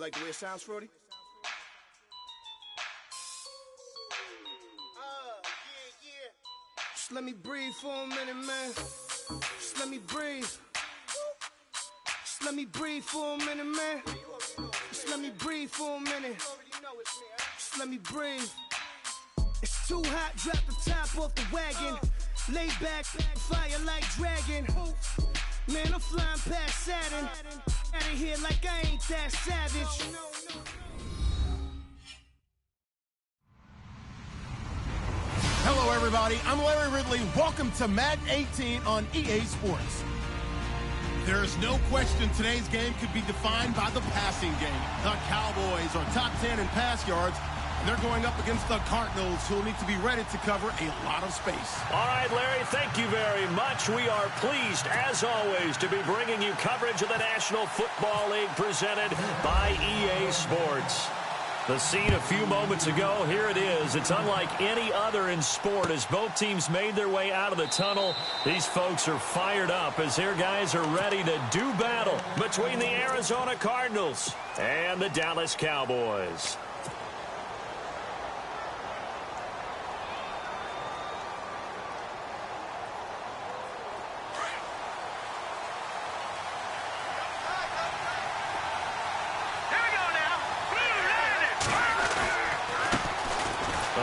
like the way it sounds, Frody? Just let me breathe for a minute, man. Just let me breathe. Just let me breathe for a minute, man. Just let me breathe for a minute. Just let me breathe. It's too hot, drop the top off the wagon. Lay back, fire like dragon. Man, I'm flying past Saturn. Out of here like I ain't that savage. Hello, everybody. I'm Larry Ridley. Welcome to Madden 18 on EA Sports. There is no question today's game could be defined by the passing game. The Cowboys are top 10 in pass yards. They're going up against the Cardinals, who will need to be ready to cover a lot of space. All right, Larry, thank you very much. We are pleased, as always, to be bringing you coverage of the National Football League presented by EA Sports. The scene a few moments ago, here it is. It's unlike any other in sport as both teams made their way out of the tunnel. These folks are fired up as their guys are ready to do battle between the Arizona Cardinals and the Dallas Cowboys.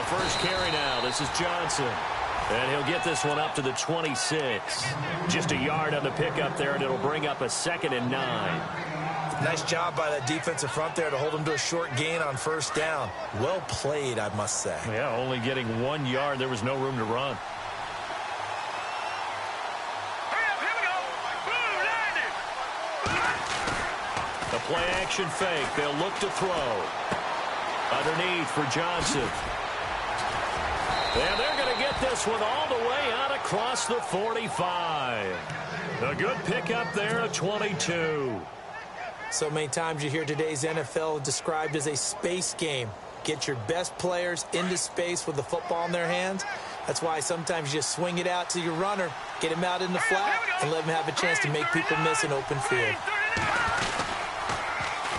First carry now. This is Johnson. And he'll get this one up to the 26. Just a yard on the pickup there, and it'll bring up a 2nd and 9. Nice job by that defensive front there to hold him to a short gain on first down. Well played, I must say. Yeah, only getting 1 yard. There was no room to run. The play-action fake. They'll look to throw. Underneath for Johnson. And they're going to get this one all the way out across the 45. A good pickup there at 22. So many times you hear today's NFL described as a space game. Get your best players into space with the football in their hands. That's why sometimes you just swing it out to your runner, get him out in the flat, and let him have a chance to make people miss an open field.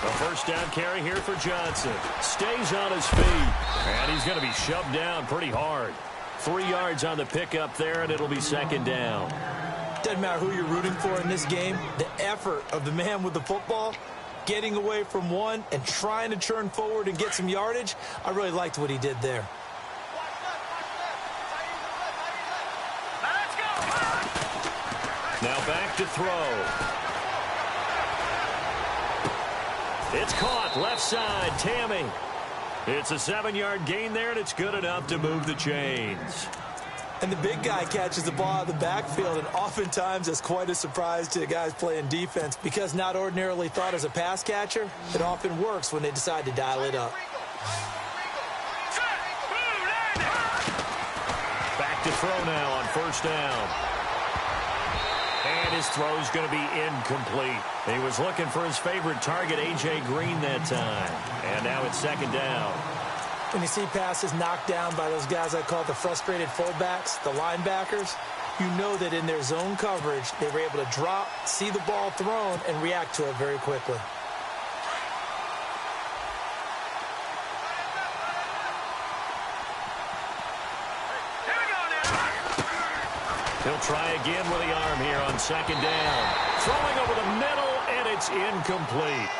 A first down carry here for Johnson. Stays on his feet. And he's going to be shoved down pretty hard. 3 yards on the pickup there, and it'll be 2nd down. Doesn't matter who you're rooting for in this game. The effort of the man with the football, getting away from one and trying to turn forward and get some yardage, I really liked what he did there. Now back to throw. It's caught left side. Tammy. It's a 7-yard gain there, and it's good enough to move the chains. And the big guy catches the ball out of the backfield, and oftentimes it's quite a surprise to the guys playing defense because not ordinarily thought as a pass catcher, it often works when they decide to dial it up. Back to throw now on first down. And his throw's going to be incomplete. He was looking for his favorite target, A.J. Green, that time. And now it's 2nd down. When you see passes knocked down by those guys I call the frustrated fullbacks, the linebackers, you know that in their zone coverage, they were able to drop, see the ball thrown, and react to it very quickly. He'll try again with the arm here on 2nd down. Throwing over the middle, and it's incomplete.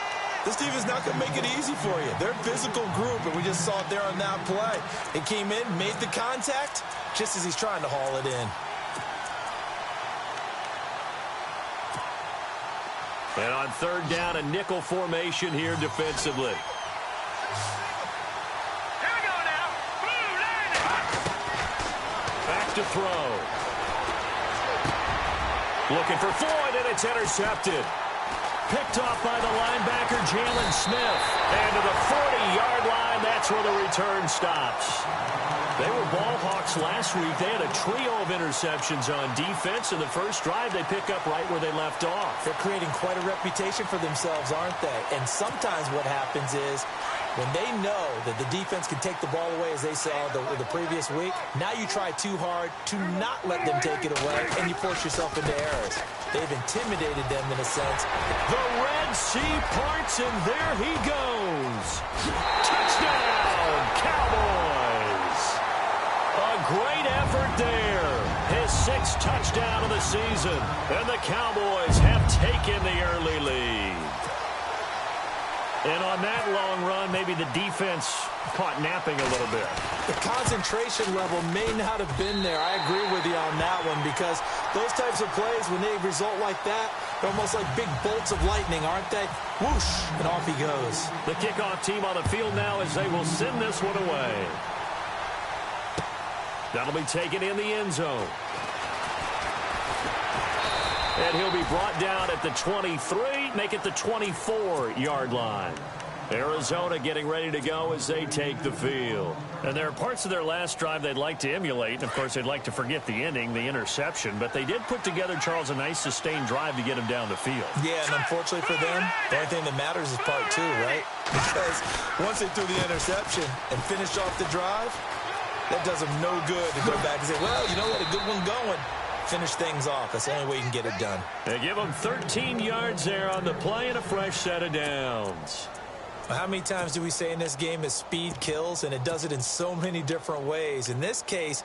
This defense not going to make it easy for you. They're a physical group, and we just saw it there on that play. He came in, made the contact, just as he's trying to haul it in. And on 3rd down, a nickel formation here defensively. Back to throw. Looking for Floyd, and it's intercepted. Picked off by the linebacker, Jalen Smith. And to the 40-yard line, that's where the return stops. They were ball hawks last week. They had a trio of interceptions on defense. In the first drive, they pick up right where they left off. They're creating quite a reputation for themselves, aren't they? And sometimes what happens is When they know that the defense can take the ball away, as they saw the previous week, now you try too hard to not let them take it away, and you force yourself into errors. They've intimidated them in a sense. The Red Sea parts, and there he goes. Touchdown, Cowboys. A great effort there. His 6th touchdown of the season, and the Cowboys have taken the early lead. And on that long run, maybe the defense caught napping a little bit. The concentration level may not have been there. I agree with you on that one, because those types of plays, when they result like that, they're almost like big bolts of lightning, aren't they? Whoosh, and off he goes. The kickoff team on the field now as they will send this one away. That'll be taken in the end zone. And he'll be brought down at the 23, make it the 24-yard line. Arizona getting ready to go as they take the field. And there are parts of their last drive they'd like to emulate. And, of course, they'd like to forget the ending, the interception. But they did put together, Charles, a nice sustained drive to get them down the field. Yeah, and unfortunately for them, the only thing that matters is part 2, right? Because once they threw the interception and finished off the drive, that does them no good to go back and say, well, you know what, a good one going. Finish things off. That's the only way you can get it done. They give them 13 yards there on the play and a fresh set of downs. How many times do we say in this game that speed kills, and it does it in so many different ways? In this case,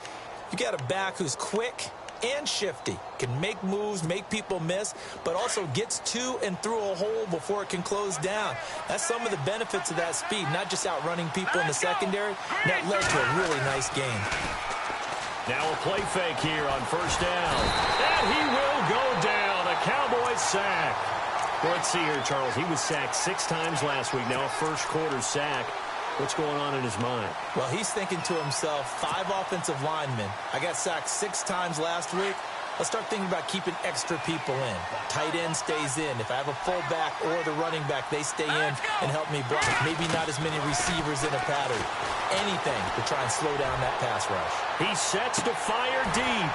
you got a back who's quick and shifty, can make moves, make people miss, but also gets to and through a hole before it can close down. That's some of the benefits of that speed, not just outrunning people in the secondary. That led to a really nice game. Now a play fake here on first down. And he will go down. A Cowboys sack. Well, let's see here, Charles. He was sacked 6 times last week. Now a first-quarter sack. What's going on in his mind? Well, he's thinking to himself, 5 offensive linemen. I got sacked 6 times last week. Let's start thinking about keeping extra people in. Tight end stays in. If I have a fullback or the running back, they stay in and help me block. Maybe not as many receivers in a pattern. Anything to try and slow down that pass rush. He sets to fire deep,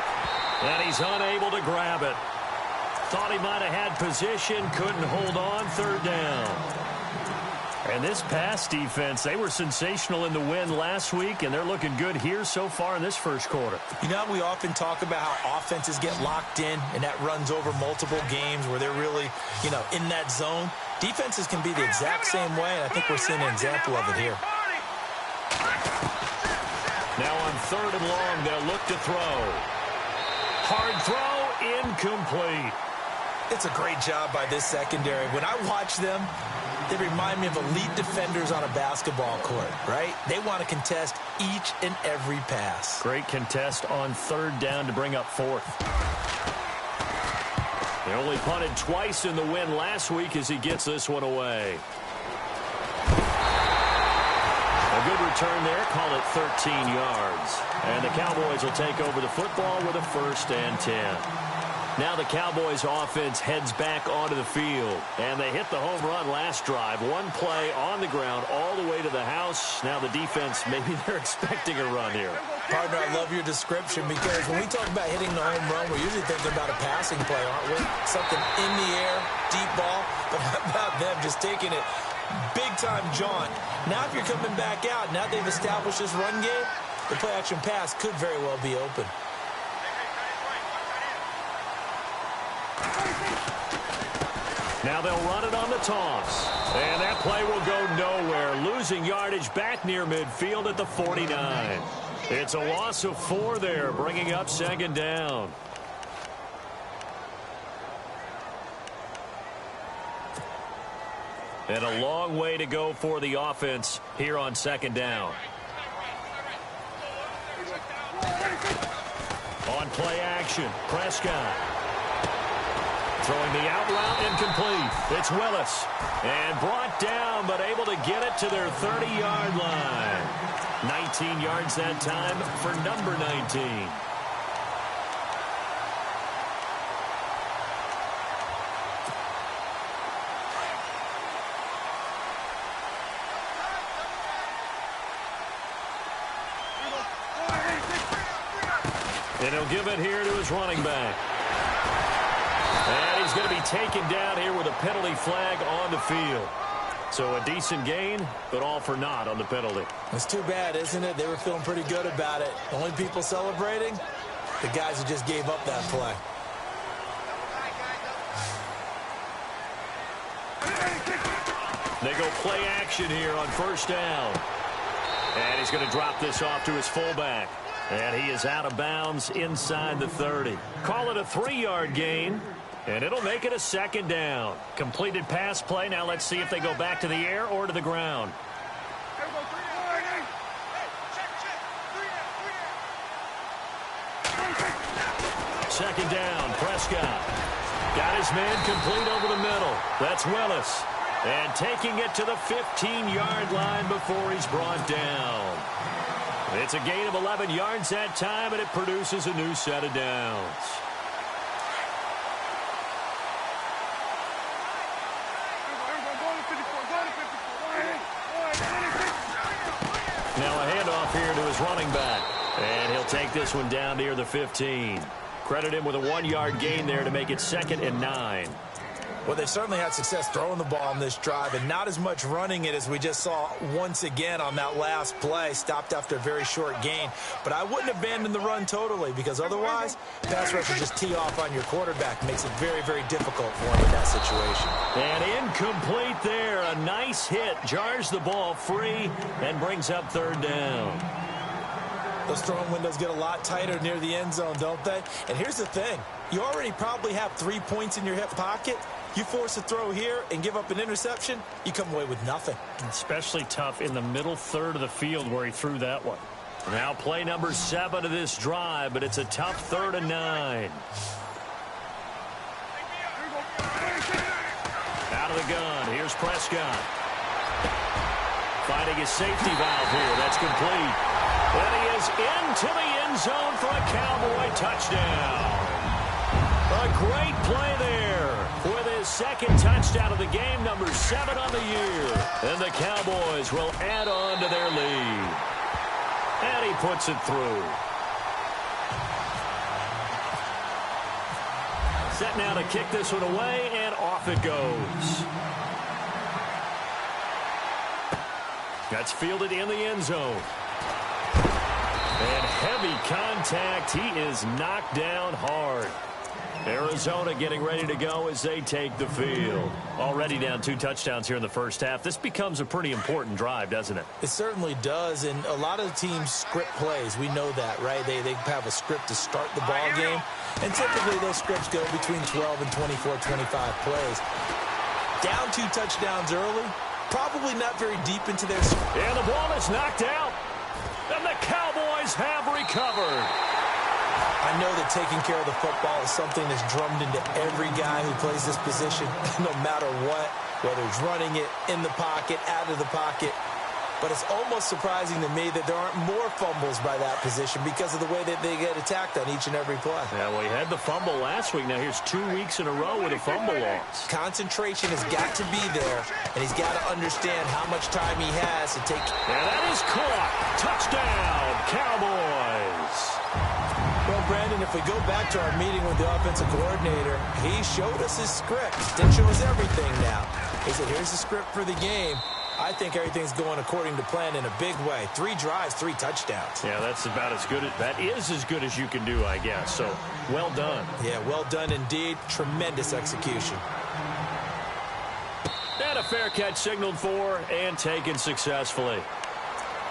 and he's unable to grab it. Thought he might have had position, couldn't hold on, 3rd down. And this pass defense, they were sensational in the win last week, and they're looking good here so far in this first quarter. You know, we often talk about how offenses get locked in, and that runs over multiple games where they're really, in that zone. Defenses can be the exact same way, and I think we're seeing an example of it here. Now on 3rd and long, they'll look to throw. Hard throw, incomplete. It's a great job by this secondary. When I watch them, they remind me of elite defenders on a basketball court, right? They want to contest each and every pass. Great contest on 3rd down to bring up 4th. They only punted twice in the win last week as he gets this one away. A good return there, call it 13 yards. And the Cowboys will take over the football with a 1st and 10. Now the Cowboys offense heads back onto the field. And they hit the home run last drive. 1 play on the ground all the way to the house. Now the defense, maybe they're expecting a run here. Partner, I love your description, because when we talk about hitting the home run, we're usually thinking about a passing play, aren't we? Something in the air, deep ball. But how about them just taking it big-time jaunt? Now if you're coming back out, now they've established this run game, the play-action pass could very well be open. Now they'll run it on the toss. And that play will go nowhere. Losing yardage back near midfield at the 49. It's a loss of 4 there, bringing up 2nd down. And a long way to go for the offense here on 2nd down. On play action, Prescott. Throwing the out route, incomplete. It's Willis. And brought down, but able to get it to their 30-yard line. 19 yards that time for number 19. And he'll give it here to his running back. And he's going to be taken down here with a penalty flag on the field. So a decent gain, but all for naught on the penalty. It's too bad, isn't it? They were feeling pretty good about it. The only people celebrating, the guys who just gave up that play. They go play action here on first down. And he's going to drop this off to his fullback. And he is out of bounds inside the 30. Call it a 3-yard gain. And it'll make it a second down. Completed pass play. Now let's see if they go back to the air or to the ground. Second down, Prescott. Got his man complete over the middle. That's Willis. And taking it to the 15-yard line before he's brought down. It's a gain of 11 yards that time, and it produces a new set of downs. Now a handoff here to his running back. And he'll take this one down near the 15. Credit him with a 1-yard gain there to make it 2nd and 9. Well, they certainly had success throwing the ball on this drive and not as much running it as we just saw once again on that last play. Stopped after a very short gain. But I wouldn't abandon the run totally because otherwise, pass rush will just tee off on your quarterback. Makes it very, very difficult for him in that situation. And incomplete there. A nice hit. Jars the ball free and brings up 3rd down. Those throwing windows get a lot tighter near the end zone, don't they? And here's the thing. You already probably have 3 points in your hip pocket. You force a throw here and give up an interception, you come away with nothing. Especially tough in the middle third of the field where he threw that one. Now play number 7 of this drive, but it's a tough 3rd and 9. Out of the gun. Here's Prescott. Finding his safety valve here. That's complete. And he is into the end zone for a Cowboy touchdown. A great play there with his 2nd touchdown of the game, number 7 on the year. And the Cowboys will add on to their lead. And he puts it through. Set now to kick this one away, and off it goes. That's fielded in the end zone. And heavy contact. He is knocked down hard. Arizona getting ready to go as they take the field. Already down 2 touchdowns here in the first half. This becomes a pretty important drive, doesn't it? It certainly does, and a lot of teams script plays. We know that, right? They have a script to start the ball game, and typically those scripts go between 12 and 24, 25 plays. Down 2 touchdowns early, probably not very deep into their... And the ball is knocked out, and the Cowboys have recovered. I know that taking care of the football is something that's drummed into every guy who plays this position, no matter what, whether it's running it, in the pocket, out of the pocket. But it's almost surprising to me that there aren't more fumbles by that position because of the way that they get attacked on each and every play. Yeah, well, he had the fumble last week. Now here's 2 weeks in a row with a fumble loss. Concentration has got to be there, and he's got to understand how much time he has to take. And that is caught. Touchdown, Cowboys. Well, Brandon, if we go back to our meeting with the offensive coordinator, he showed us his script. Didn't show us everything now. He said, here's the script for the game. I think everything's going according to plan in a big way. 3 drives, 3 touchdowns. Yeah, that's about as good. That is as good as you can do, I guess. So, well done. Yeah, well done indeed. Tremendous execution. And a fair catch signaled for and taken successfully.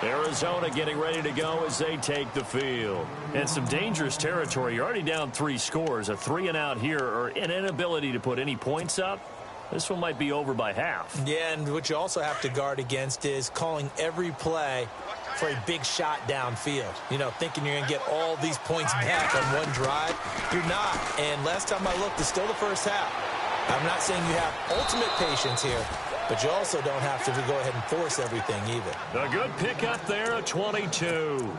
Arizona getting ready to go as they take the field. And some dangerous territory. You're already down 3 scores. A 3-and-out here or an inability to put any points up. This one might be over by half. Yeah, and what you also have to guard against is calling every play for a big shot downfield. You know, thinking you're going to get all these points back on one drive. You're not. And last time I looked, it's still the first half. I'm not saying you have ultimate patience here, but you also don't have to go ahead and force everything either. A good pickup there, a 22.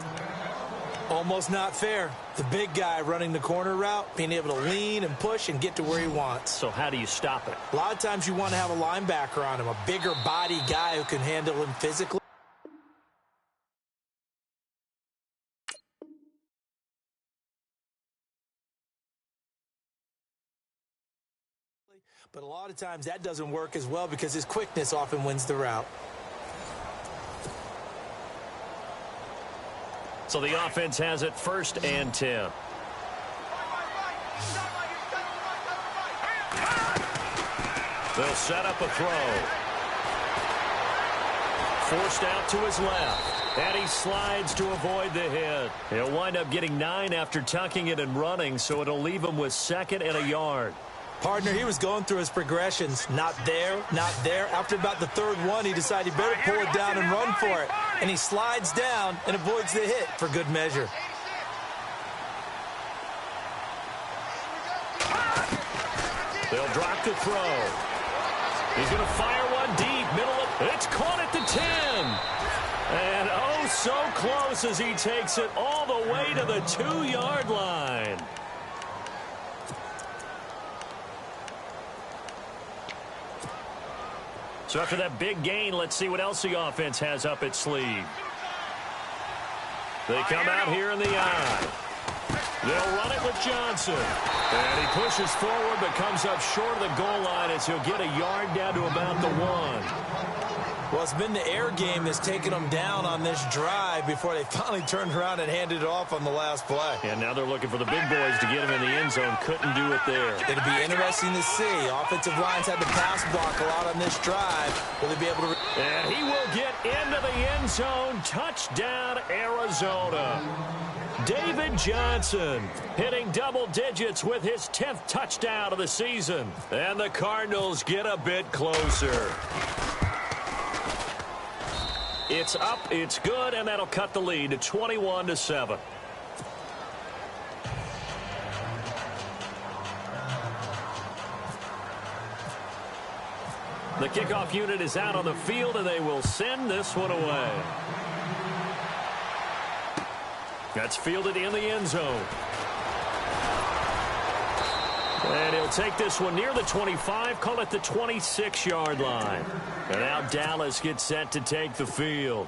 Almost not fair. The big guy running the corner route, being able to lean and push and get to where he wants. So how do you stop it? A lot of times you want to have a linebacker on him, a bigger body guy who can handle him physically. But a lot of times that doesn't work as well because his quickness often wins the route. So the offense has it 1st and 10. They'll set up a throw. Forced out to his left. And he slides to avoid the hit. He'll wind up getting 9 after tucking it and running, so it'll leave him with 2nd and a yard. Partner, he was going through his progressions. Not there, not there. After about the 3rd one, he decided he better pull it down and run for it. And he slides down and avoids the hit for good measure. They'll drop the throw. He's going to fire one deep. Middle of it's caught at the 10. And oh, so close as he takes it all the way to the 2-yard line. So after that big gain, let's see what else the offense has up its sleeve. They come out here in the eye. They'll run it with Johnson. And he pushes forward but comes up short of the goal line as he'll get a yard down to about the 1. Well, it's been the air game that's taken them down on this drive before they finally turned around and handed it off on the last play. And now they're looking for the big boys to get him in the end zone. Couldn't do it there. It'll be interesting to see. Offensive lines had to pass block a lot on this drive. Will they be able to... And he will get into the end zone. Touchdown, Arizona. David Johnson hitting double digits with his 10th touchdown of the season. And the Cardinals get a bit closer. It's up, it's good, and that'll cut the lead to 21-7. The kickoff unit is out on the field, and they will send this one away. That's fielded in the end zone. And he'll take this one near the 25, call it the 26-yard line. And now Dallas gets set to take the field.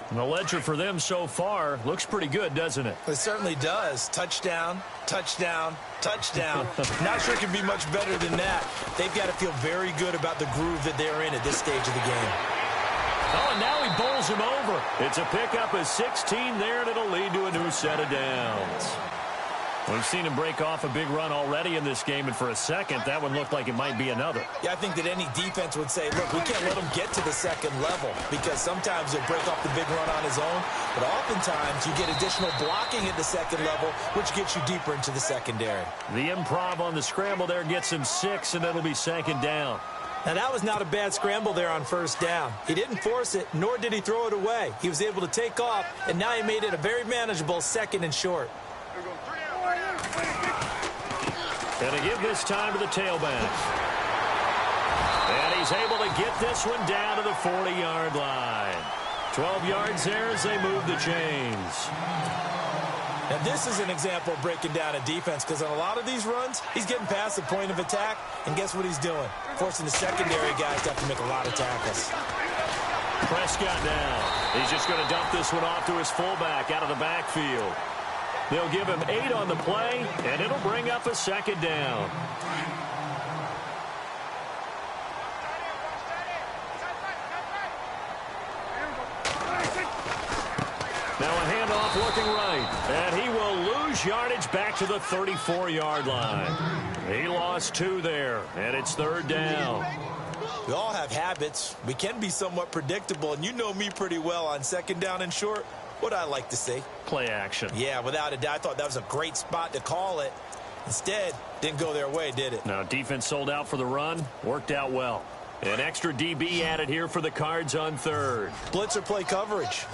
And the ledger for them so far looks pretty good, doesn't it? It certainly does. Touchdown, touchdown, touchdown. Not sure it can be much better than that. They've got to feel very good about the groove that they're in at this stage of the game. Oh, and now he bowls him over. It's a pickup of 16 there, and it'll lead to a new set of downs. We've seen him break off a big run already in this game, and for a second, that one looked like it might be another. Yeah, I think that any defense would say, look, we can't let him get to the second level because sometimes he'll break off the big run on his own, but oftentimes you get additional blocking at the second level, which gets you deeper into the secondary. The improv on the scramble there gets him 6, and it'll be 2nd down. Now, that was not a bad scramble there on 1st down. He didn't force it, nor did he throw it away. He was able to take off, and now he made it a very manageable 2nd and short. And to give this time to the tailback. And he's able to get this one down to the 40-yard line. 12 yards there as they move the chains. Now, this is an example of breaking down a defense because on a lot of these runs, he's getting past the point of attack, and guess what he's doing? Forcing the secondary guys to have to make a lot of tackles. Prescott now. He's just going to dump this one off to his fullback out of the backfield. They'll give him 8 on the play, and it'll bring up a 2nd down. Now a handoff looking right, and he will lose yardage back to the 34-yard line. He lost 2 there, and it's 3rd down. We all have habits. We can be somewhat predictable, and you know me pretty well on 2nd down and short. What I like to see. Play action. Yeah, without a doubt. I thought that was a great spot to call it. Instead, didn't go their way, did it? Now, defense sold out for the run. Worked out well. An extra DB added here for the Cards on 3rd. Blitzer play coverage.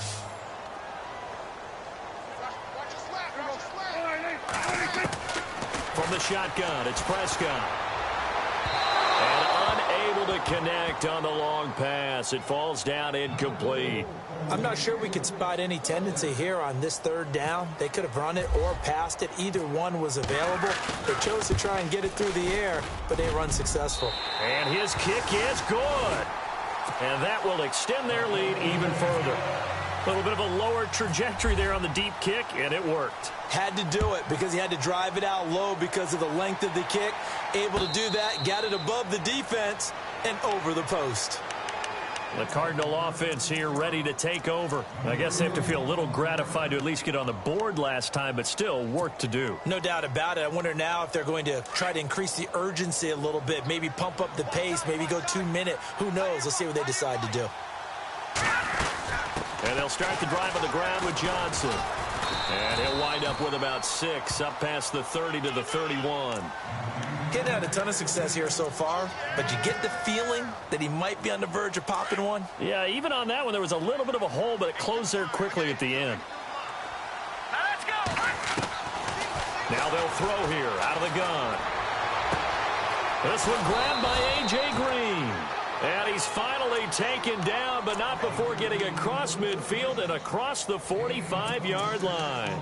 From the shotgun, it's Prescott. And unable to connect on the long pass. It falls down incomplete. I'm not sure we could spot any tendency here on this 3rd down. They could have run it or passed it. Either one was available. They chose to try and get it through the air, but they were unsuccessful. And his kick is good. And that will extend their lead even further. A little bit of a lower trajectory there on the deep kick, and it worked. Had to do it because he had to drive it out low because of the length of the kick. Able to do that, got it above the defense and over the post. The Cardinal offense here ready to take over. I guess they have to feel a little gratified to at least get on the board last time, but still work to do. No doubt about it. I wonder now if they're going to try to increase the urgency a little bit, maybe pump up the pace, maybe go 2 minute. Who knows? Let's see what they decide to do. And they'll start the drive on the ground with Johnson. And he'll wind up with about 6, up past the 30 to the 31. Getting had a ton of success here so far, but you get the feeling that he might be on the verge of popping one? Yeah, even on that one, there was a little bit of a hole, but it closed there quickly at the end. Let's go! Now they'll throw here, out of the gun. This one grabbed by A.J. Green. And he's finally taken down, but not before getting across midfield and across the 45-yard line.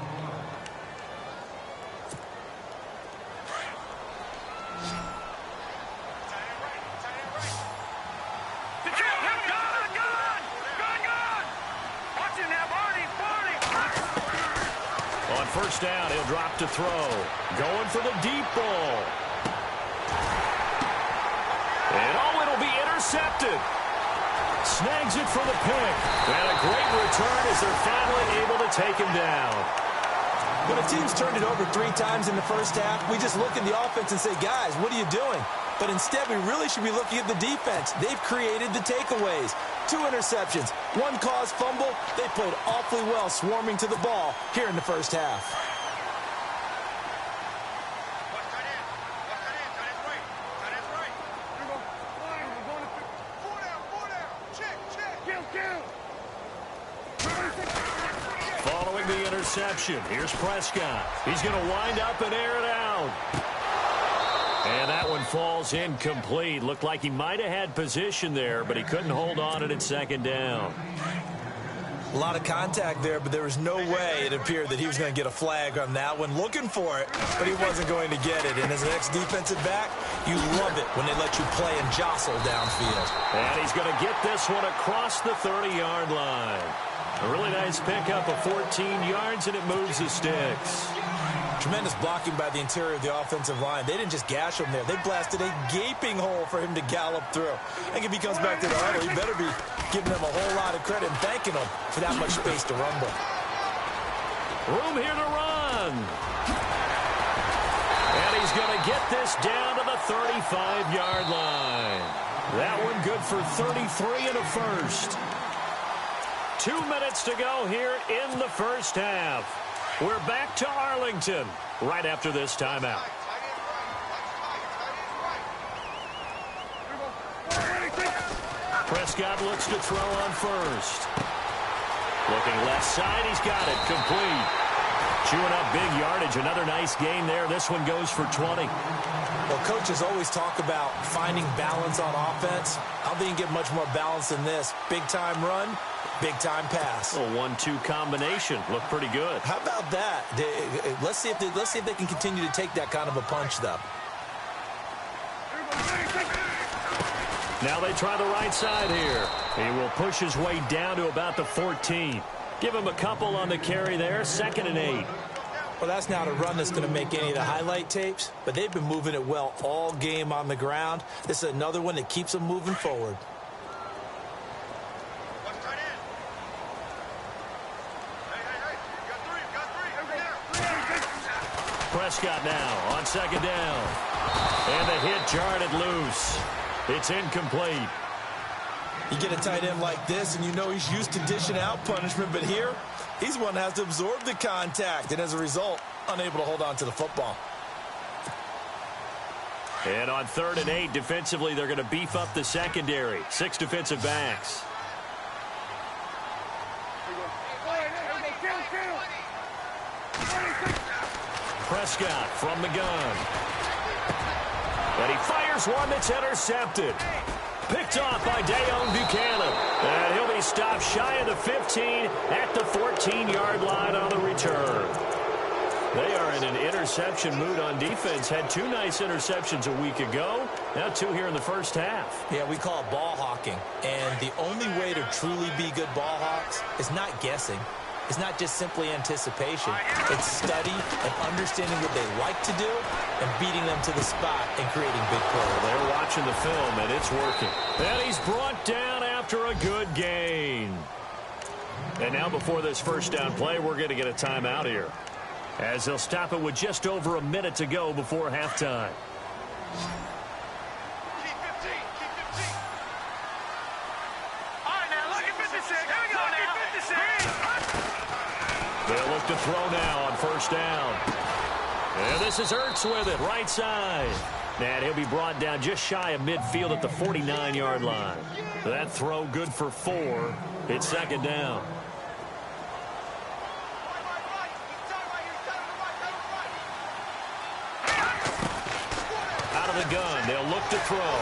On first down, he'll drop to throw. Going for the deep ball. And it'll be intercepted. Snags it for the pick. And a great return as they're finally able to take him down. When a team's turned it over 3 times in the first half, we just look at the offense and say, guys, what are you doing? But instead, we really should be looking at the defense. They've created the takeaways. 2 interceptions, 1 caused fumble. They played awfully well swarming to the ball here in the first half. Following the interception, here's Prescott. He's going to wind up and air it out. And that one falls incomplete. Looked like he might have had position there, but he couldn't hold on at second down. A lot of contact there, but there was no way it appeared that he was going to get a flag on that one. Looking for it, but he wasn't going to get it. And as an ex-defensive back, you love it when they let you play and jostle downfield. And he's going to get this one across the 30-yard line. A really nice pickup of 14 yards, and it moves the sticks. Tremendous blocking by the interior of the offensive line. They didn't just gash him there. They blasted a gaping hole for him to gallop through. I think if he comes back to the huddle, he better be giving them a whole lot of credit and thanking them for that much space to rumble. Room here to run. And he's going to get this down to the 35-yard line. That one good for 33 and a first. 2 minutes to go here in the first half. We're back to Arlington right after this timeout. Prescott looks to throw on first. Looking left side, he's got it, complete. Chewing up big yardage, another nice gain there. This one goes for 20. Well, coaches always talk about finding balance on offense. I don't think you can get much more balance than this. Big-time run, big-time pass. A 1-2 combination. Looked pretty good. How about that? Let's see if they can continue to take that kind of a punch, though. Now they try the right side here. He will push his way down to about the 14. Give him a couple on the carry there. 2nd and 8. Well, that's not a run that's going to make any of the highlight tapes, but they've been moving it well all game on the ground. This is another one that keeps them moving forward. Prescott now on 2nd down. And the hit jarred it loose. It's incomplete. You get a tight end like this, and you know he's used to dishing out punishment, but here, he's one that has to absorb the contact, and as a result, unable to hold on to the football. And on 3rd and 8, defensively, they're going to beef up the secondary. 6 defensive backs. Prescott from the gun. And he fires one that's intercepted. Picked off by Dayon Buchanan. And he'll be stopped shy of the 15 at the 14-yard line on the return. They are in an interception mood on defense. Had 2 nice interceptions a week ago. Now 2 here in the first half. Yeah, we call it ball hawking. And the only way to truly be good ball hawks is not guessing. It's not just simply anticipation. It's study and understanding what they like to do and beating them to the spot and creating big plays. They're watching the film, and it's working. And he's brought down after a good gain. And now before this first down play, we're going to get a timeout here, as they'll stop it with just over a minute to go before halftime. Keep 15. Keep 15. All right, now look at 56. Here we go now. 56. They'll look to throw now on first down. And this is Ertz with it, right side. And he'll be brought down just shy of midfield at the 49-yard line. That throw good for 4. It's second down. Out of the gun, they'll look to throw.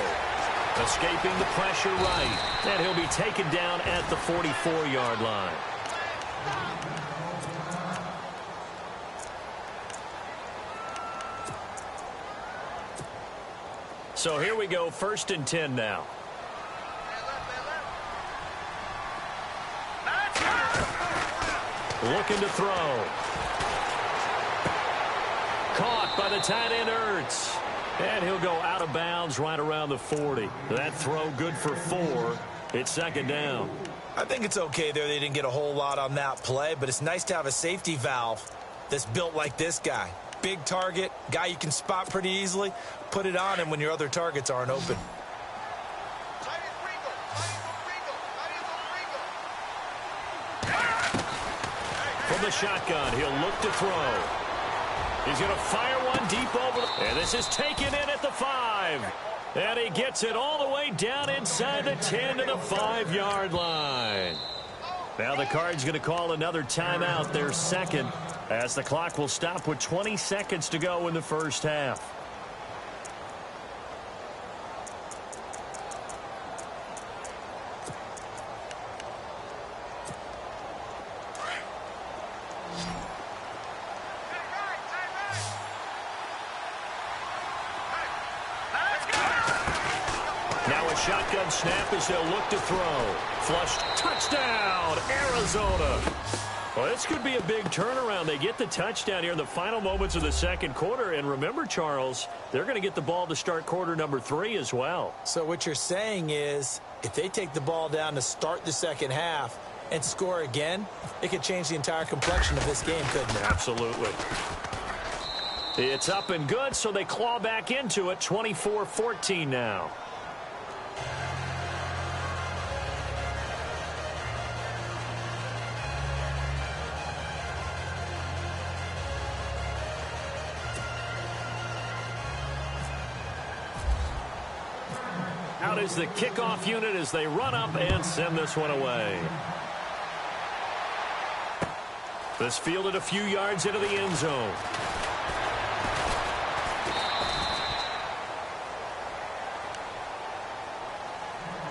Escaping the pressure right. And he'll be taken down at the 44-yard line. So here we go, 1st and 10 now. Looking to throw. Caught by the tight end, Ertz. And he'll go out of bounds right around the 40. That throw good for 4. It's second down. I think it's okay there. They didn't get a whole lot on that play, but it's nice to have a safety valve that's built like this guy. Big target, guy you can spot pretty easily. Put it on him when your other targets aren't open. From the shotgun, he'll look to throw. He's going to fire one deep over. And this is taken in at the 5. And he gets it all the way down inside the 10 to the 5-yard line. Now the Cards going to call another timeout, their second, as the clock will stop with 20 seconds to go in the first half. Shotgun snap as they'll look to throw. Flushed. Touchdown, Arizona. Well, this could be a big turnaround. They get the touchdown here in the final moments of the second quarter. And remember, Charles, they're going to get the ball to start quarter number 3 as well. So what you're saying is if they take the ball down to start the second half and score again, it could change the entire complexion of this game, couldn't it? Absolutely. It's up and good, so they claw back into it. 24-14 now. Out is the kickoff unit as they run up and send this one away. This fielded a few yards into the end zone.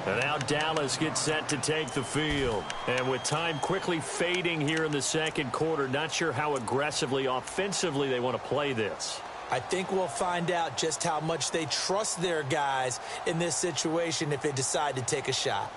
And now Dallas gets set to take the field. And with time quickly fading here in the second quarter, not sure how aggressively, offensively they want to play this. I think we'll find out just how much they trust their guys in this situation if they decide to take a shot.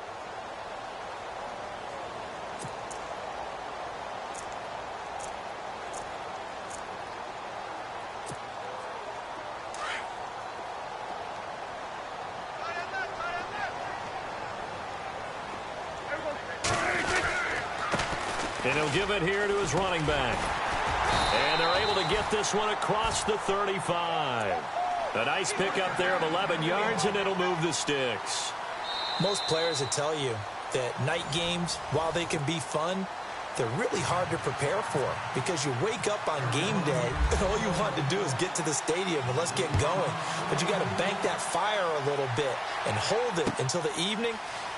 And he'll give it here to his running back. And they're able to get this one across the 35. A nice pickup there of 11 yards, and it'll move the sticks. Most players will tell you that night games, while they can be fun, they're really hard to prepare for because you wake up on game day and all you want to do is get to the stadium and let's get going. But you got to bank that fire a little bit and hold it until the evening.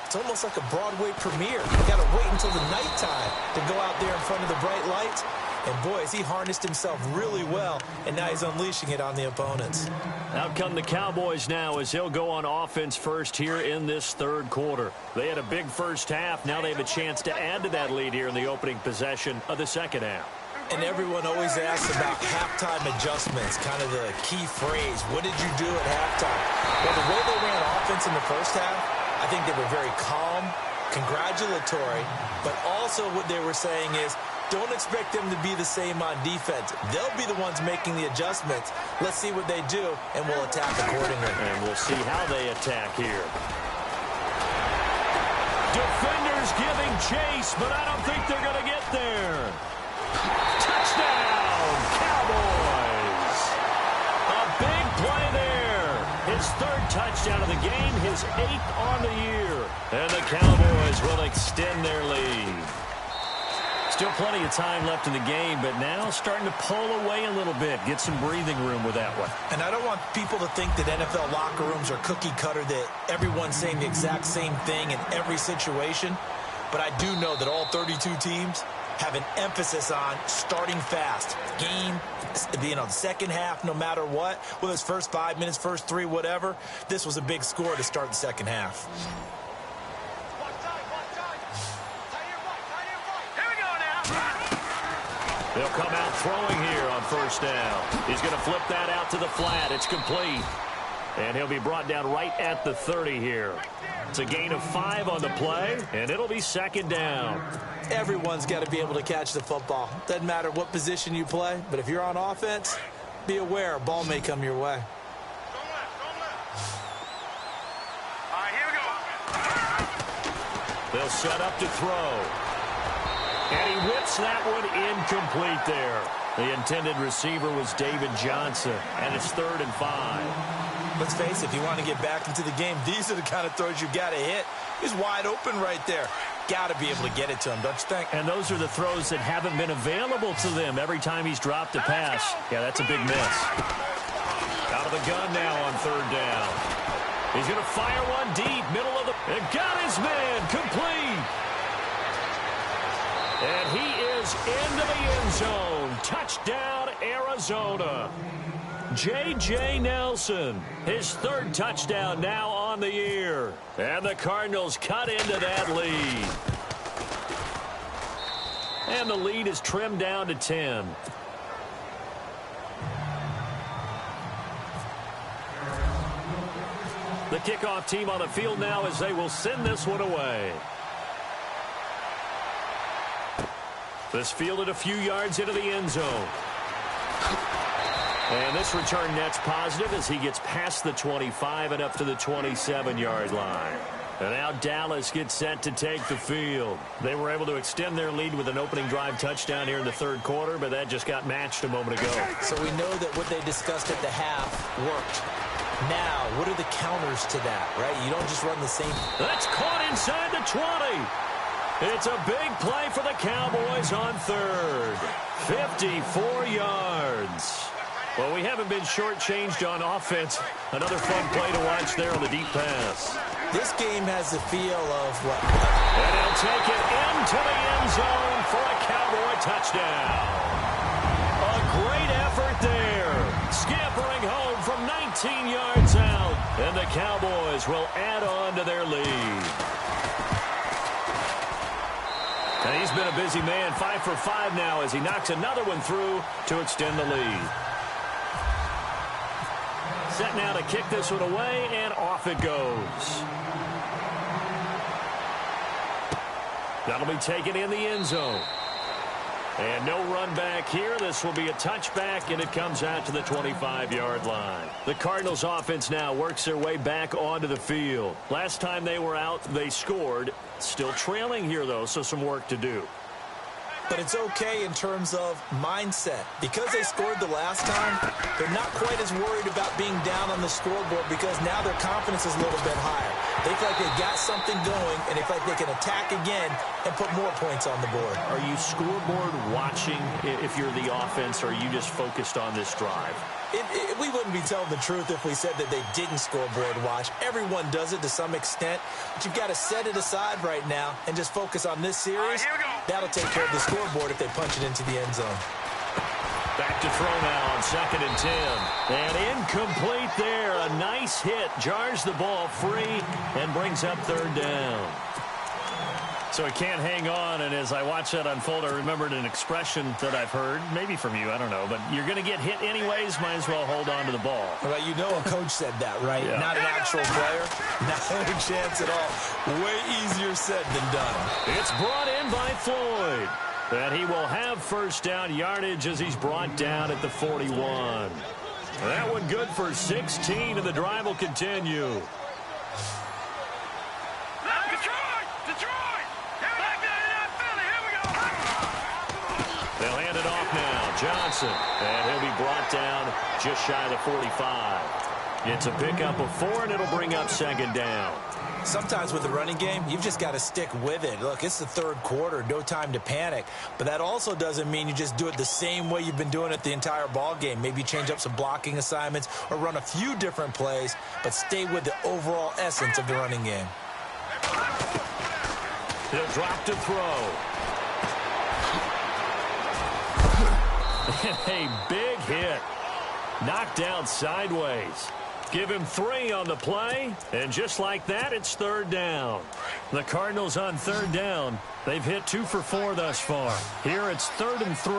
It's almost like a Broadway premiere. You got to wait until the nighttime to go out there in front of the bright lights. And boy, has he harnessed himself really well, and now he's unleashing it on the opponents. Out come the Cowboys now as he'll go on offense first here in this third quarter. They had a big first half. Now they have a chance to add to that lead here in the opening possession of the second half. And everyone always asks about halftime adjustments, kind of the key phrase. What did you do at halftime? Well, the way they ran offense in the first half, I think they were very calm, congratulatory, but also what they were saying is, don't expect them to be the same on defense. They'll be the ones making the adjustments. Let's see what they do, and we'll attack accordingly. And we'll see how they attack here. Defenders giving chase, but I don't think they're going to get there. Touchdown, Cowboys. A big play there. His third touchdown of the game, his 8th on the year. And the Cowboys will extend their lead. Still plenty of time left in the game, but now starting to pull away a little bit. Get some breathing room with that one. And I don't want people to think that NFL locker rooms are cookie cutter, that everyone's saying the exact same thing in every situation. But I do know that all 32 teams have an emphasis on starting fast. Game, the second half, no matter what, whether it's first 5 minutes, first 3, whatever. This was a big score to start the second half. They'll come out throwing here on first down. He's going to flip that out to the flat. It's complete. And he'll be brought down right at the 30 here. It's a gain of 5 on the play, and it'll be second down. Everyone's got to be able to catch the football. Doesn't matter what position you play, but if you're on offense, be aware a ball may come your way. All right, here we go. They'll set up to throw. And he whips that one incomplete there. The intended receiver was David Johnson, and it's 3rd and 5. Let's face it, if you want to get back into the game, these are the kind of throws you got to hit. He's wide open right there. Got to be able to get it to him, don't you think? And those are the throws that haven't been available to them every time he's dropped a pass. Yeah, that's a big miss. Out of the gun now on 3rd down. He's going to fire one deep, middle of the... And got his man, complete. And he is into the end zone. Touchdown, Arizona. J.J. Nelson, his 3rd touchdown now on the year. And the Cardinals cut into that lead. And the lead is trimmed down to 10. The kickoff team on the field now as they will send this one away. This fielded a few yards into the end zone. And this return net's positive as he gets past the 25 and up to the 27-yard line. And now Dallas gets set to take the field. They were able to extend their lead with an opening drive touchdown here in the 3rd quarter, but that just got matched a moment ago. So we know that what they discussed at the half worked. Now, what are the counters to that, right? You don't just run the same. That's caught inside the 20. It's a big play for the Cowboys on 3rd. 54 yards. Well, we haven't been shortchanged on offense. Another fun play to watch there on the deep pass. This game has the feel of what? And he'll take it into the end zone for a Cowboy touchdown. A great effort there. Scampering home from 19 yards out. And the Cowboys will add on to their lead. And he's been a busy man, 5 for 5 now as he knocks another one through to extend the lead. Set now to kick this one away, and off it goes. That'll be taken in the end zone. And no run back here. This will be a touchback, and it comes out to the 25-yard line. The Cardinals offense now works their way back onto the field. Last time they were out, they scored. Still trailing here, though, so some work to do. But it's okay in terms of mindset. Because they scored the last time, they're not quite as worried about being down on the scoreboard because now their confidence is a little bit higher. They feel like they got something going, and they feel like they can attack again and put more points on the board. Are you scoreboard watching if you're the offense, or are you just focused on this drive? We wouldn't be telling the truth if we said that they didn't scoreboard watch. Everyone does it to some extent, but you've got to set it aside right now and just focus on this series. That'll take care of the scoreboard if they punch it into the end zone. Back to throw now on 2nd and 10. And incomplete there. A nice hit. Jars the ball free and brings up 3rd down. So he can't hang on, and as I watch that unfold, I remembered an expression that I've heard, maybe from you, I don't know, but you're going to get hit anyways, might as well hold on to the ball. Well, you know a coach said that, right? Yeah. Not an actual player. Not a chance at all. Way easier said than done. It's brought in by Floyd, and he will have first down yardage as he's brought down at the 41. That one good for 16, and the drive will continue. They'll hand it off now. Johnson. And he'll be brought down just shy of the 45. It's a pickup of 4, and it'll bring up second down. Sometimes with the running game, you've just got to stick with it. Look, it's the third quarter, no time to panic. But that also doesn't mean you just do it the same way you've been doing it the entire ball game. Maybe change up some blocking assignments or run a few different plays, but stay with the overall essence of the running game. He'll drop to throw. A big hit. Knocked down sideways. Give him 3 on the play, and just like that, it's third down. The Cardinals on third down. They've hit 2 for 4 thus far. Here it's 3rd and 3.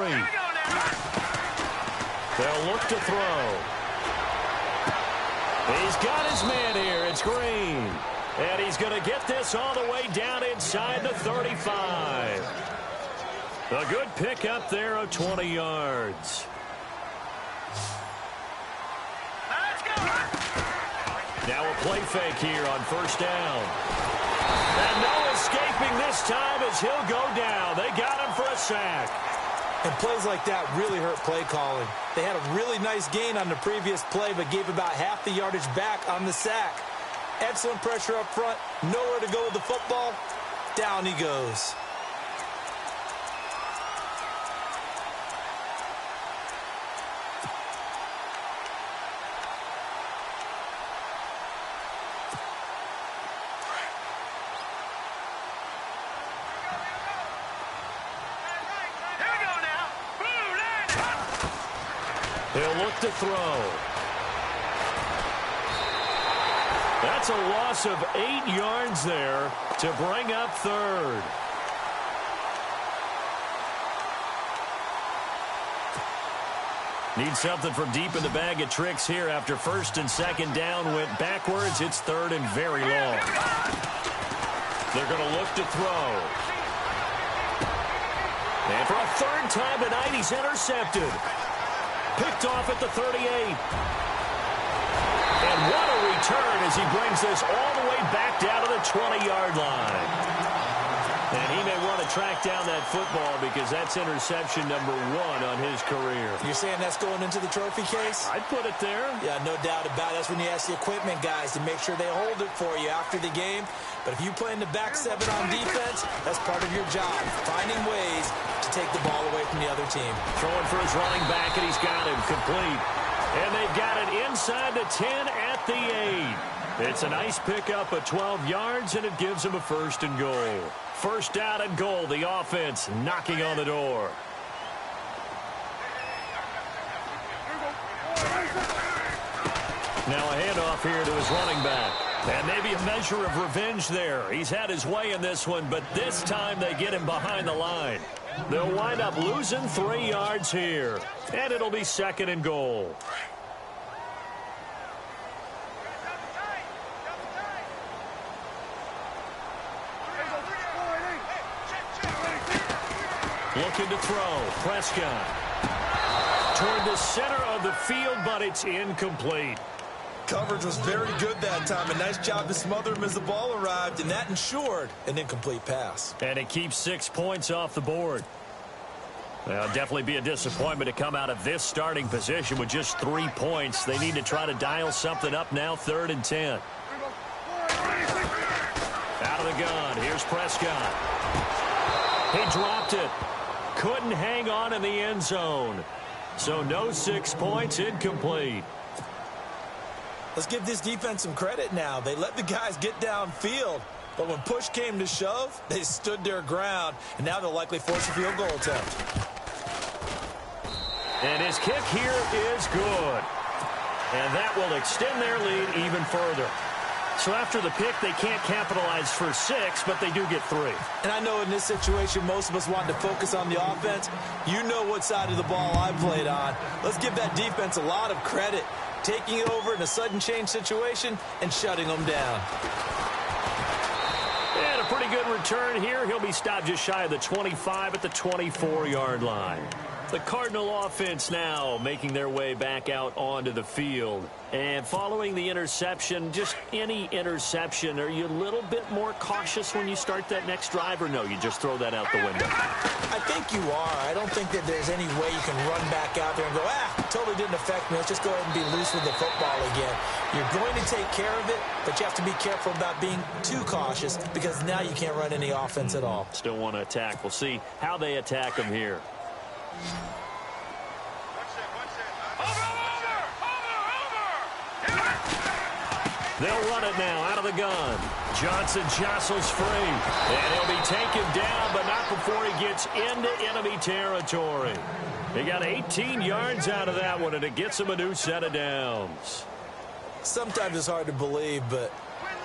They'll look to throw. He's got his man here. It's Green. And he's going to get this all the way down inside the 35. A good pick up there of 20 yards. Now a play fake here on first down. And no escaping this time as he'll go down. They got him for a sack. And plays like that really hurt play calling. They had a really nice gain on the previous play, but gave about half the yardage back on the sack. Excellent pressure up front. Nowhere to go with the football. Down he goes. He'll look to throw. That's a loss of 8 yards there to bring up third. Need something from deep in the bag of tricks here after first and second down went backwards. It's third and very long. They're going to look to throw. And for a third time tonight, he's intercepted. Picked off at the 38. And what a return as he brings this all the way back down to the 20-yard line. And he may want to track down that football because that's interception number 1 on his career. You're saying that's going into the trophy case? I'd put it there. Yeah, no doubt about it. That's when you ask the equipment guys to make sure they hold it for you after the game. But if you play in the back 7 on defense, that's part of your job, finding ways to take the ball away from the other team. Throwing for his running back, and he's got him complete. And they've got it inside the 10 at the 8. It's a nice pickup of 12 yards, and it gives him a first and goal. First down and goal, the offense knocking on the door. Now a handoff here to his running back. And maybe a measure of revenge there. He's had his way in this one, but this time they get him behind the line. They'll wind up losing 3 yards here. And it'll be second and goal. Looking to throw. Prescott. Toward the center of the field, but it's incomplete. Coverage was very good that time. A nice job to smother him as the ball arrived, and that ensured an incomplete pass. And it keeps 6 points off the board. Well, definitely be a disappointment to come out of this starting position with just 3 points. They need to try to dial something up now, 3rd and 10. Out of the gun, here's Prescott. He dropped it. Couldn't hang on in the end zone. So no 6 points, incomplete. Let's give this defense some credit now. They let the guys get downfield, but when push came to shove, they stood their ground, and now they'll likely force a field goal attempt. And his kick here is good. And that will extend their lead even further. So after the pick, they can't capitalize for 6, but they do get 3. And I know in this situation, most of us want to focus on the offense. You know what side of the ball I played on. Let's give that defense a lot of credit, taking it over in a sudden change situation and shutting them down. And a pretty good return here. He'll be stopped just shy of the 25 at the 24-yard line. The Cardinal offense now making their way back out onto the field. And following the interception, just any interception, are you a little bit more cautious when you start that next drive, or no, you just throw that out the window? I think you are. I don't think that there's any way you can run back out there and go, totally didn't affect me. Let's just go ahead and be loose with the football again. You're going to take care of it, but you have to be careful about being too cautious because now you can't run any offense at all. Still want to attack. We'll see how they attack them here. They'll run it now out of the gun. Johnson jostles free. And he'll be taken down, but not before he gets into enemy territory. He got 18 yards out of that one, and it gets him a new set of downs. Sometimes it's hard to believe, but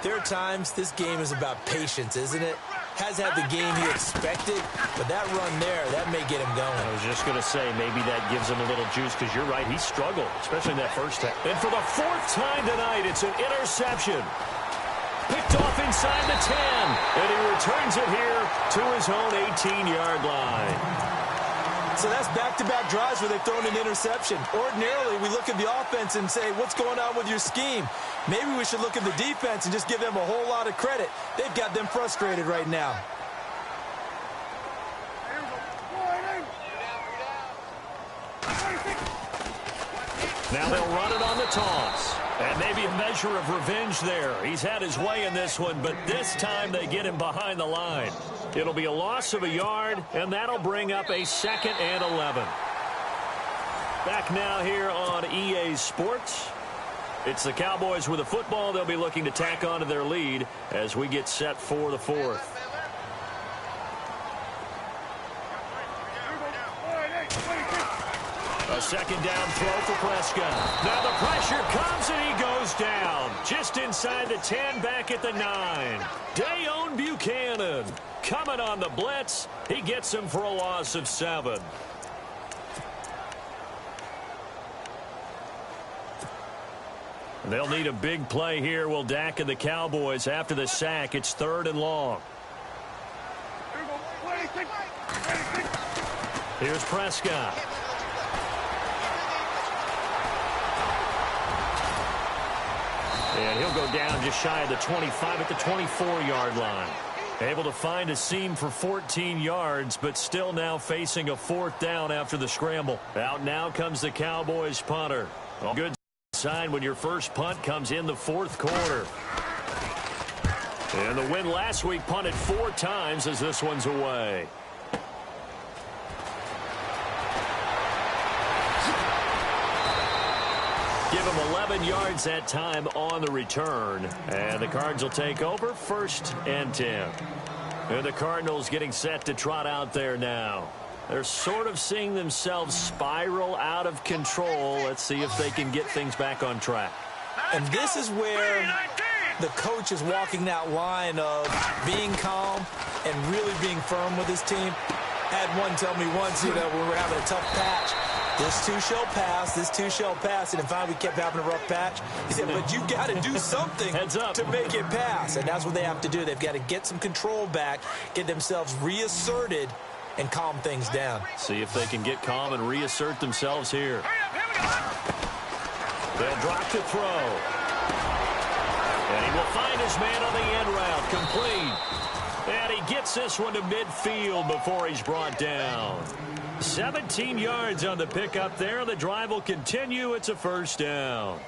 there are times this game is about patience, isn't it? Has had the game he expected, but that run there, that may get him going. I was just going to say, maybe that gives him a little juice, because you're right, he struggled, especially in that first time. And for the 4th time tonight, it's an interception. Picked off inside the 10, and he returns it here to his own 18-yard line. So that's back-to-back drives where they've thrown an interception. Ordinarily, we look at the offense and say, what's going on with your scheme? Maybe we should look at the defense and just give them a whole lot of credit. They've got them frustrated right now. Now they'll run it on the toss. And maybe a measure of revenge there. He's had his way in this one, but this time they get him behind the line. It'll be a loss of a yard, and that'll bring up a 2nd and 11. Back now here on EA Sports. It's the Cowboys with the football. They'll be looking to tack on to their lead as we get set for the 4th. A 2nd down throw for Prescott. Now the pressure comes and he goes down. Just inside the 10, back at the 9. Dayon Buchanan coming on the blitz. He gets him for a loss of 7. They'll need a big play here. Will Dak and the Cowboys after the sack. It's 3rd and long. Here's Prescott. And he'll go down just shy of the 25 at the 24-yard line. Able to find a seam for 14 yards, but still now facing a 4th down after the scramble. Out now comes the Cowboys punter. A good sign when your first punt comes in the 4th quarter. And the win last week punted 4 times as this one's away. Give him 11 yards that time on the return. And the Cards will take over 1st and 10. And the Cardinals getting set to trot out there now. They're sort of seeing themselves spiral out of control. Let's see if they can get things back on track. And this is where the coach is walking that line of being calm and really being firm with his team. Had one tell me once, when we were having a tough patch, this too shall pass, this too shall pass. And finally we kept having a rough patch. He said, but you've got to do something to make it pass. And that's what they have to do. They've got to get some control back, get themselves reasserted, and calm things down. See if they can get calm and reassert themselves here. They'll drop to throw. And he will find his man on the end route. Complete. And he gets this one to midfield before he's brought down. 17 yards on the pickup there. The drive will continue. It's a 1st down.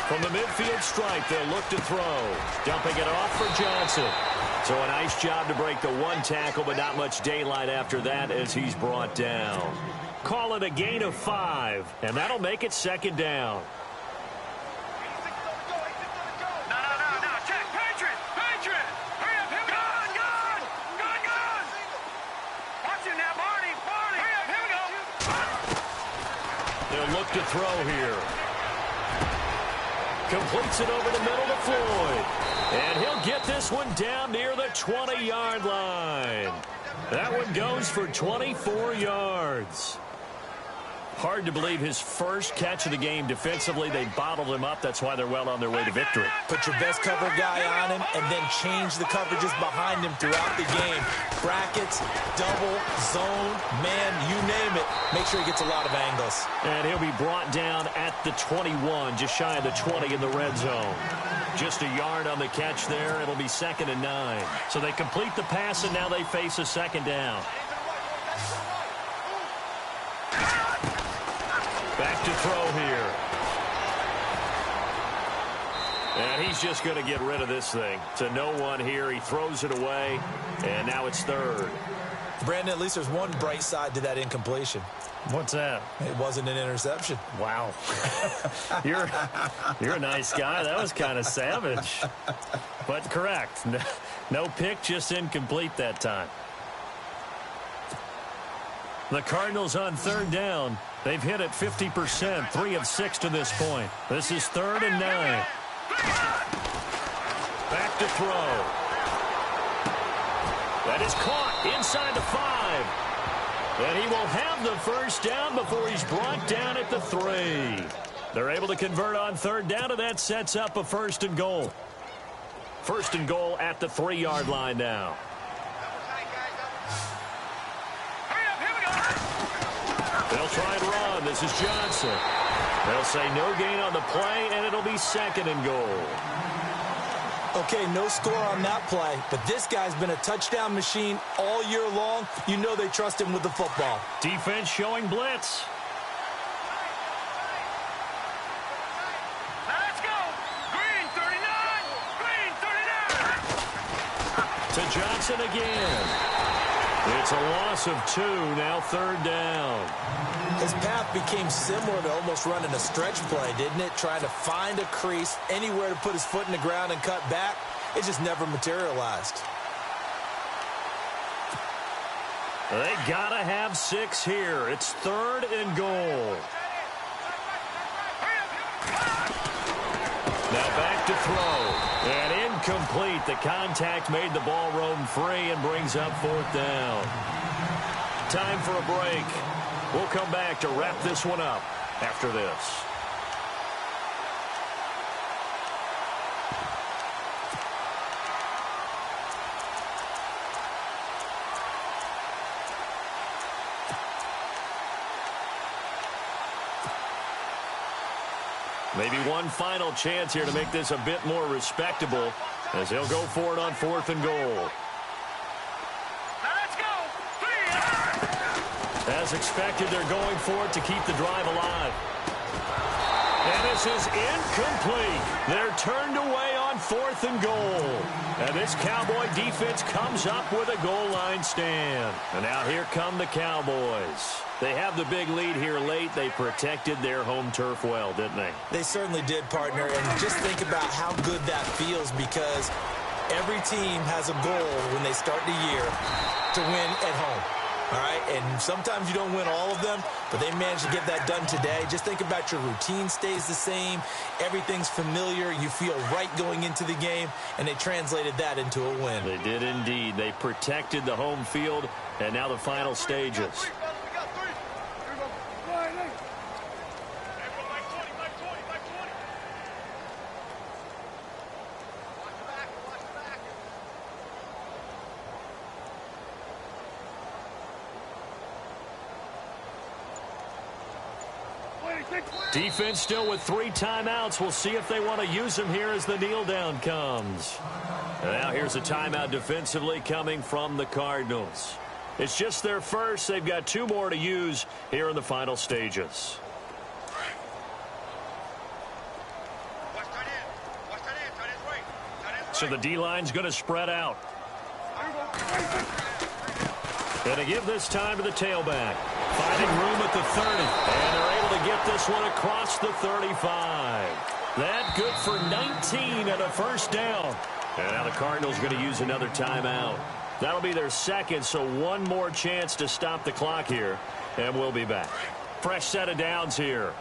From the midfield stripe, they'll look to throw. Dumping it off for Johnson. So a nice job to break the 1 tackle, but not much daylight after that as he's brought down. Call it a gain of 5, and that'll make it 2nd down. to throw here. Completes it over the middle to Floyd. And he'll get this one down near the 20-yard line. That one goes for 24 yards. Hard to believe his first catch of the game defensively. They bottled him up. That's why they're well on their way to victory. Put your best cover guy on him and then change the coverages behind him throughout the game. Brackets, double, zone, man, you name it. Make sure he gets a lot of angles. And he'll be brought down at the 21, just shy of the 20 in the red zone. Just a yard on the catch there. It'll be 2nd and 9. So they complete the pass, and now they face a second down. Back to throw here. And he's just going to get rid of this thing. To no one here. He throws it away, and now it's 3rd. Brandon, at least there's one bright side to that incompletion. What's that? It wasn't an interception. Wow. You're a nice guy. That was kind of savage. But correct. No pick, just incomplete that time. The Cardinals on 3rd down. They've hit it 50%, 3 of 6 to this point. This is 3rd and 9. Back to throw. That is caught inside the 5. And he will have the first down before he's brought down at the 3. They're able to convert on 3rd down, and that sets up a 1st and goal. 1st and goal at the 3-yard line now. They'll try and run. This is Johnson. They'll say no gain on the play, and it'll be 2nd and goal. Okay, no score on that play, but this guy's been a touchdown machine all year long. You know they trust him with the football. Defense showing blitz. Let's go. Green 39. Green 39. To Johnson again. It's a loss of 2, now 3rd down. His path became similar to almost running a stretch play, didn't it? Trying to find a crease, anywhere to put his foot in the ground and cut back. It just never materialized. They gotta have 6 here. It's 3rd and goal. Now back to throw. And incomplete. The contact made the ball roam free and brings up 4th down. Time for a break. We'll come back to wrap this one up after this. Maybe one final chance here to make this a bit more respectable as they'll go for it on 4th and goal. Let's go. 3. As expected, they're going for it to keep the drive alive. And this is incomplete. They're turned away on 4th and goal. And this Cowboy defense comes up with a goal line stand. And now here come the Cowboys. They have the big lead here late. They protected their home turf well, didn't they? They certainly did, partner. And just think about how good that feels, because every team has a goal when they start the year to win at home. All right, and sometimes you don't win all of them, but they managed to get that done today. Just think about your routine stays the same. Everything's familiar. You feel right going into the game, and they translated that into a win. They did indeed. They protected the home field, and now the final stages. Defense still with 3 timeouts. We'll see if they want to use them here as the kneel down comes. And now here's a timeout defensively coming from the Cardinals. It's just their first. They've got 2 more to use here in the final stages. So the D-line's going to spread out. And to give this time to the tailback. Finding room at the 30. And they're able to get this one across the 35. That good for 19 and a first down. And now the Cardinals are going to use another timeout. That'll be their second, so one more chance to stop the clock here. And we'll be back. Fresh set of downs here.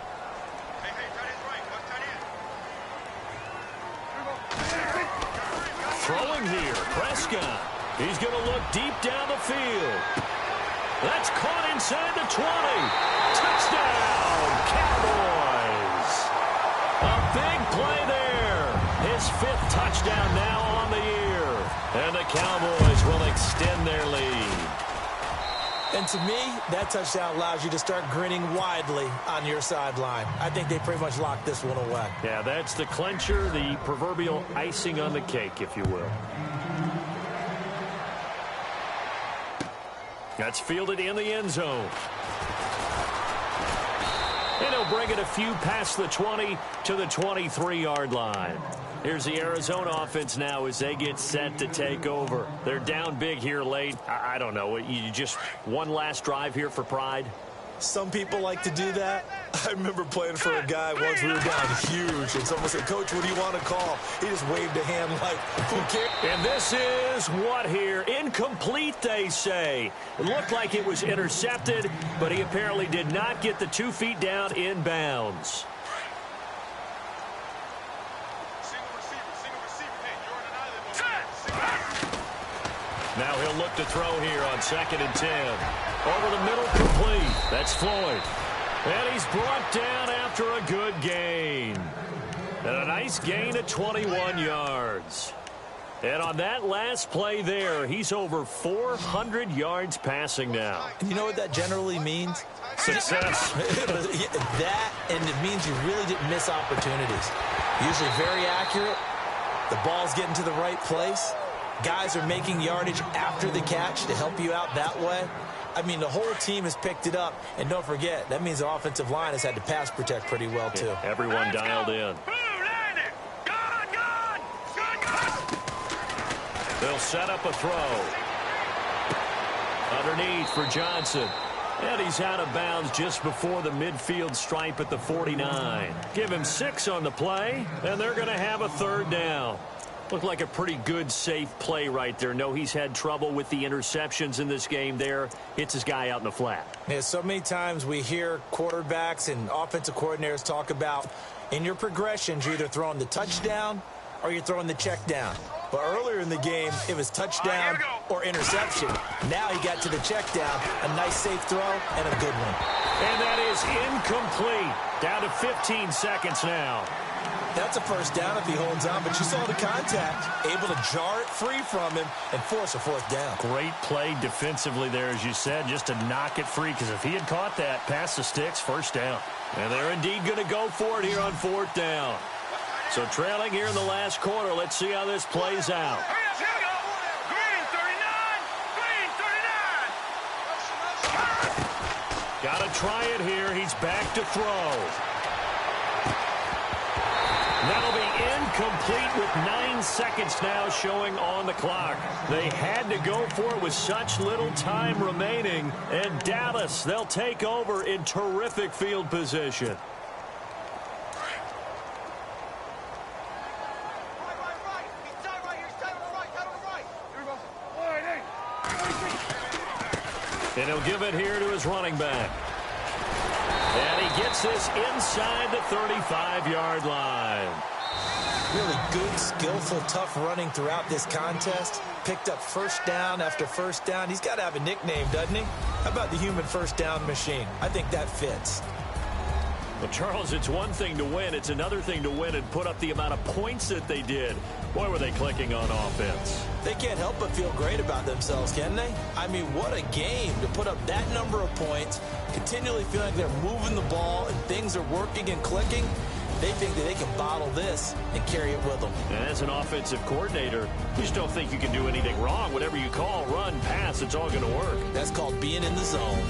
throwing here. Prescott. He's going to look deep down the field. That's caught inside the 20. Touchdown, Cowboys. A big play there. His 5th touchdown now on the year. And the Cowboys will extend their lead. And to me, that touchdown allows you to start grinning widely on your sideline. I think they pretty much locked this one away. Yeah, that's the clincher, the proverbial icing on the cake, if you will. That's fielded in the end zone. And he'll bring it a few past the 20 to the 23-yard line. Here's the Arizona offense now as they get set to take over. They're down big here late. I don't know. You just one last drive here for pride? Some people like to do that. I remember playing for a guy once. We were down huge, and someone said, "Coach, what do you want to call?" He just waved a hand like, who cares? And this is what here? Incomplete, they say. It looked like it was intercepted, but he apparently did not get the 2 feet down in bounds. Now he'll look to throw here on 2nd and 10. Over the middle, complete. That's Floyd. And he's brought down after a good gain. And a nice gain of 21 yards. And on that last play there, he's over 400 yards passing now. And you know what that generally means? Success. That, and it means you really didn't miss opportunities. Usually very accurate. The ball's getting to the right place. Guys are making yardage after the catch to help you out that way. I mean, the whole team has picked it up. And don't forget, that means the offensive line has had to pass protect pretty well, too. Yeah, everyone dialed in. They'll set up a throw. Underneath for Johnson. And he's out of bounds just before the midfield stripe at the 49. Give him 6 on the play, and they're going to have a 3rd down. Looked like a pretty good, safe play right there. No, he's had trouble with the interceptions in this game there. Hits his guy out in the flat. Yeah, so many times we hear quarterbacks and offensive coordinators talk about in your progressions, you're either throwing the touchdown or you're throwing the check down. But earlier in the game, it was touchdown or interception. Now he got to the check down, a nice safe throw, and a good one. And that is incomplete. Down to 15 seconds now. That's a 1st down if he holds on, but you saw the contact, able to jar it free from him and force a 4th down. Great play defensively there, as you said, just to knock it free, because if he had caught that, past the sticks, 1st down. And they're indeed going to go for it here on 4th down. So trailing here in the last quarter, let's see how this plays out. Green 39, Green 39. Got to try it here. He's back to throw. That'll be incomplete with 9 seconds now showing on the clock. They had to go for it with such little time remaining. And Dallas, they'll take over in terrific field position. And he'll give it here to his running back. And he gets this inside the 35-yard line. Really good, skillful, tough running throughout this contest. Picked up 1st down after 1st down. He's got to have a nickname, doesn't he? How about the human 1st down machine? I think that fits. Well, Charles, it's one thing to win. It's another thing to win and put up the amount of points that they did. Boy, were they clicking on offense. They can't help but feel great about themselves, can they? I mean, what a game to put up that number of points, continually feeling like they're moving the ball and things are working and clicking. They think that they can bottle this and carry it with them. And as an offensive coordinator, you just don't think you can do anything wrong. Whatever you call, run, pass, it's all going to work. That's called being in the zone.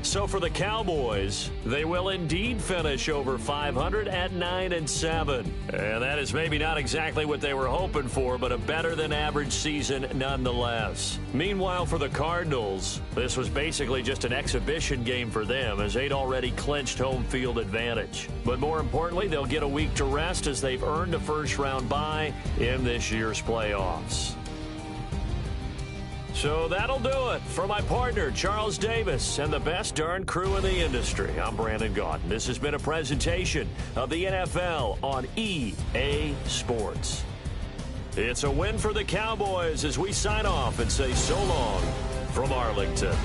So for the Cowboys, they will indeed finish over 500 at 9-7. And that is maybe not exactly what they were hoping for, but a better than average season nonetheless. Meanwhile, for the Cardinals, this was basically just an exhibition game for them as they'd already clinched home field advantage. But more importantly, they'll get a week to rest as they've earned a first-round bye in this year's playoffs. So that'll do it. For my partner, Charles Davis, and the best darn crew in the industry, I'm Brandon Gaudin. This has been a presentation of the NFL on EA Sports. It's a win for the Cowboys as we sign off and say so long from Arlington.